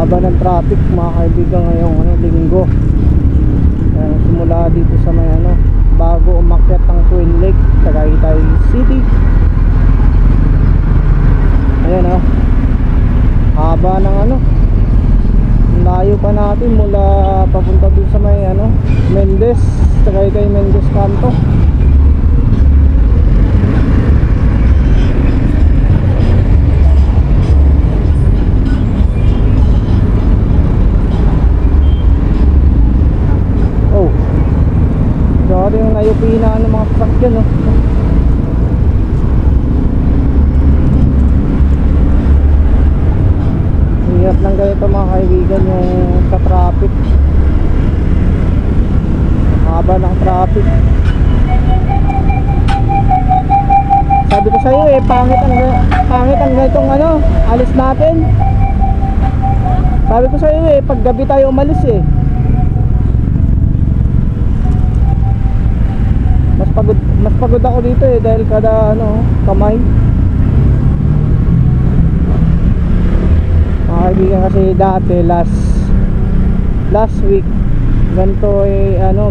haba ng traffic mga kaibigan ngayong linggo. Ayan, simula dito sa may bago umakyat ng Twin Lake, Tagaytay City. Ayan haba ng layo pa natin mula papunta dun sa may Mendez, Tagaytay Mendez kanto. Sorry yung nayupina ng mga sasakyan hirap lang ganito mga kaibigan yung sa traffic, haba ng traffic. Sabi ko sa'yo pangit ang ganitong alis natin. Sabi ko sa'yo pag gabi tayo umalis mas pagod ako dito dahil kada kamay. Mga kaibigan, kasi dati last week ganito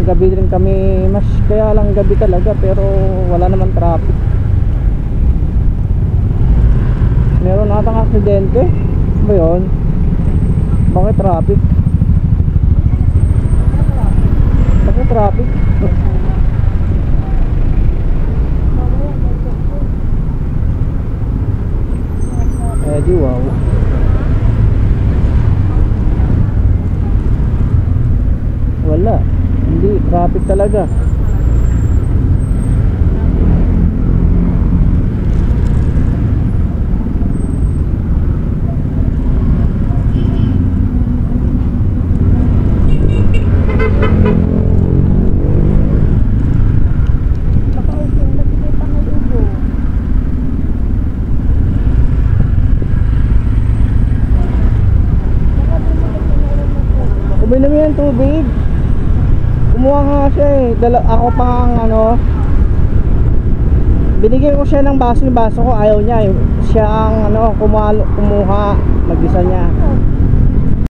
gabi rin kami, mas kaya lang gabi talaga pero wala naman traffic. Meron natang aksidente ba yun? Bakit traffic? Bakit traffic? Wow. Wala, hindi traffic talaga. Uminom yan tubig. Kumuha nga siya ako pang binigyan ko siya ng baso, yung baso ko ayaw niya siya ang kumuha mag-isa niya.